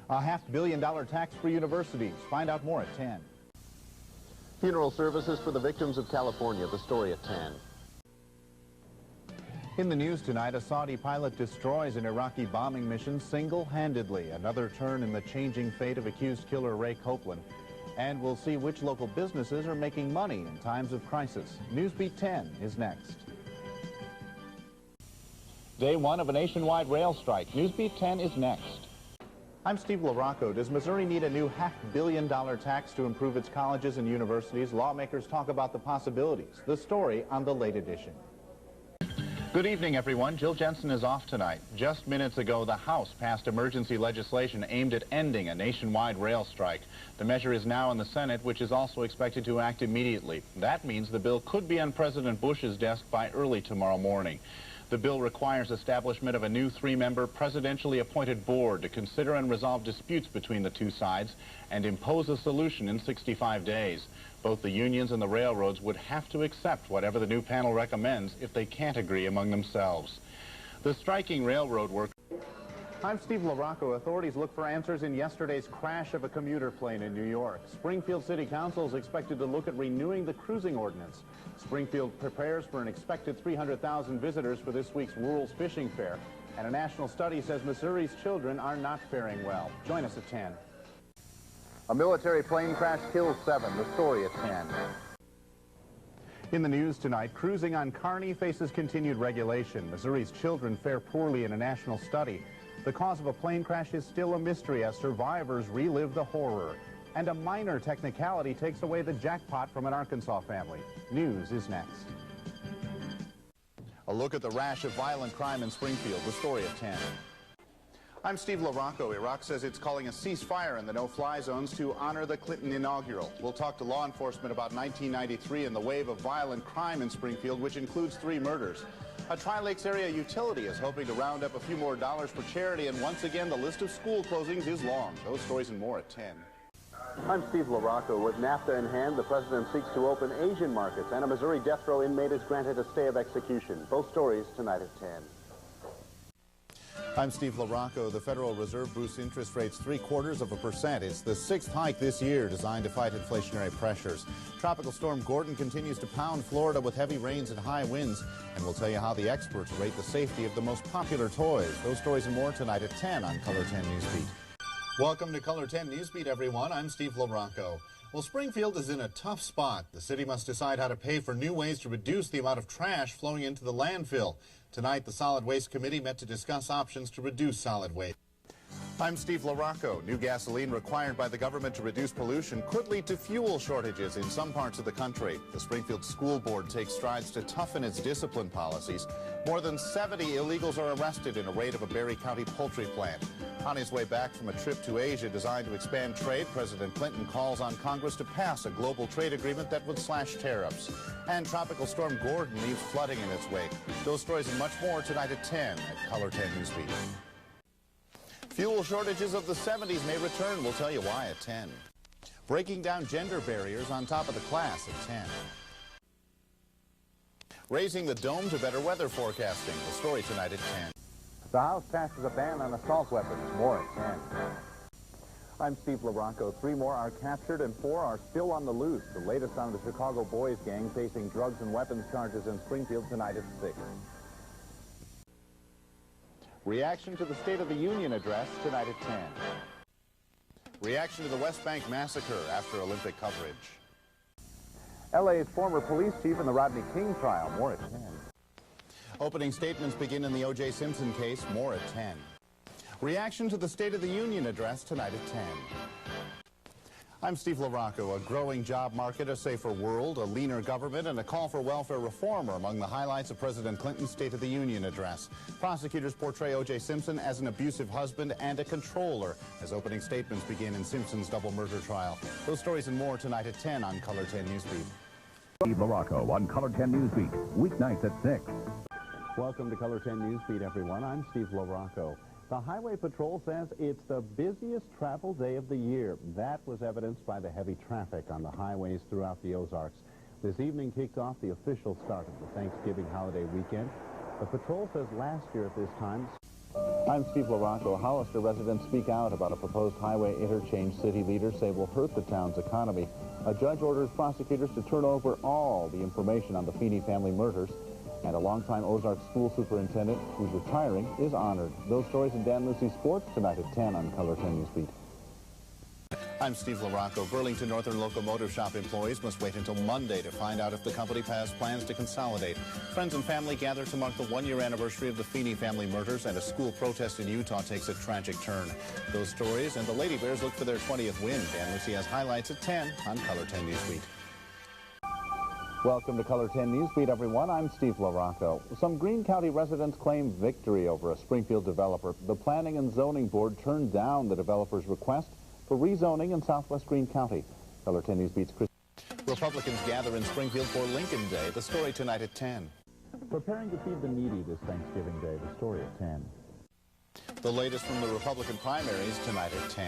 A $500 million tax for universities. Find out more at 10. Funeral services for the victims of California. The story at 10. In the news tonight, a Saudi pilot destroys an Iraqi bombing mission single-handedly. Another turn in the changing fate of accused killer Ray Copeland. And we'll see which local businesses are making money in times of crisis. Newsbeat 10 is next. Day one of a nationwide rail strike. Newsbeat 10 is next. I'm Steve LaRocco. Does Missouri need a new $500 million tax to improve its colleges and universities? Lawmakers talk about the possibilities. The story on the late edition. Good evening, everyone. Jill Jensen is off tonight. Just minutes ago, the House passed emergency legislation aimed at ending a nationwide rail strike. The measure is now in the Senate, which is also expected to act immediately. That means the bill could be on President Bush's desk by early tomorrow morning. The bill requires establishment of a new three-member presidentially appointed board to consider and resolve disputes between the two sides and impose a solution in 65 days. Both the unions and the railroads would have to accept whatever the new panel recommends if they can't agree among themselves. The striking railroad workers... I'm Steve LaRocco. Authorities look for answers in yesterday's crash of a commuter plane in New York. Springfield City Council is expected to look at renewing the cruising ordinance. Springfield prepares for an expected 300,000 visitors for this week's Rural Fishing Fair. And a national study says Missouri's children are not faring well. Join us at 10. A military plane crash kills 7. The story at 10. In the news tonight, cruising on Kearney faces continued regulation. Missouri's children fare poorly in a national study. The cause of a plane crash is still a mystery as survivors relive the horror. And a minor technicality takes away the jackpot from an Arkansas family. News is next. A look at the rash of violent crime in Springfield. The story at 10. I'm Steve LaRocco. Iraq says it's calling a ceasefire in the no-fly zones to honor the Clinton inaugural. We'll talk to law enforcement about 1993 and the wave of violent crime in Springfield, which includes 3 murders. A Tri-Lakes area utility is hoping to round up a few more dollars for charity, and once again, the list of school closings is long. Those stories and more at 10. I'm Steve LaRocco. With NAFTA in hand, the president seeks to open Asian markets, and a Missouri death row inmate is granted a stay of execution. Both stories tonight at 10. I'm Steve LaRocco. The Federal Reserve boosts interest rates 0.75%. It's the 6th hike this year designed to fight inflationary pressures. Tropical storm Gordon continues to pound Florida with heavy rains and high winds. And we'll tell you how the experts rate the safety of the most popular toys. Those stories and more tonight at 10 on Color 10 Newsbeat. Welcome to Color 10 Newsbeat, everyone. I'm Steve LaRocco. Well, Springfield is in a tough spot. The city must decide how to pay for new ways to reduce the amount of trash flowing into the landfill. Tonight, the Solid Waste Committee met to discuss options to reduce solid waste. I'm Steve LaRocco. New gasoline required by the government to reduce pollution could lead to fuel shortages in some parts of the country. The Springfield School Board takes strides to toughen its discipline policies. More than 70 illegals are arrested in a raid of a Berry County poultry plant. On his way back from a trip to Asia designed to expand trade, President Clinton calls on Congress to pass a global trade agreement that would slash tariffs. And Tropical Storm Gordon leaves flooding in its wake. Those stories and much more tonight at 10 at Color 10 Newsbeat. Fuel shortages of the 70s may return. We'll tell you why at 10. Breaking down gender barriers on top of the class at 10. Raising the dome to better weather forecasting. The story tonight at 10. The House passes a ban on assault weapons. More at 10. I'm Steve LaRocco. 3 more are captured and 4 are still on the loose. The latest on the Chicago boys gang facing drugs and weapons charges in Springfield tonight at 6. Reaction to the State of the Union address tonight at 10. Reaction to the West Bank massacre after Olympic coverage. LA's former police chief in the Rodney King trial. More at 10. Opening statements begin in the O.J. Simpson case. More at 10. Reaction to the State of the Union address tonight at 10. I'm Steve LaRocco. A growing job market, a safer world, a leaner government, and a call for welfare reform are among the highlights of President Clinton's State of the Union address. Prosecutors portray O.J. Simpson as an abusive husband and a controller as opening statements begin in Simpson's double murder trial. Those stories and more tonight at 10 on Color 10 Newsbeat. Steve LaRocco on Color 10 Newsbeat, weeknights at 6. Welcome to Color 10 Newsbeat, everyone. I'm Steve LaRocco. The Highway Patrol says it's the busiest travel day of the year. That was evidenced by the heavy traffic on the highways throughout the Ozarks. This evening kicked off the official start of the Thanksgiving holiday weekend. The patrol says last year at this time... I'm Steve LaRocco. Hollister residents speak out about a proposed highway interchange city leaders say will hurt the town's economy. A judge orders prosecutors to turn over all the information on the Feeney family murders. And a longtime Ozark school superintendent who's retiring is honored. Those stories in Dan Lucy's Sports tonight at 10 on Color 10 Newsbeat. I'm Steve LaRocco. Burlington Northern Locomotive Shop employees must wait until Monday to find out if the company has plans to consolidate. Friends and family gather to mark the one-year anniversary of the Feeney family murders, and a school protest in Utah takes a tragic turn. Those stories and the Lady Bears look for their 20th win. Dan Lucy has highlights at 10 on Color 10 Newsbeat. Welcome to Color 10 Newsbeat, everyone. I'm Steve LaRocco. Some Greene County residents claim victory over a Springfield developer. The Planning and Zoning Board turned down the developer's request for rezoning in southwest Greene County. Color 10 Newsbeat's Chris. Republicans gather in Springfield for Lincoln Day. The story tonight at 10. Preparing to feed the needy this Thanksgiving Day. The story at 10. The latest from the Republican primaries tonight at 10.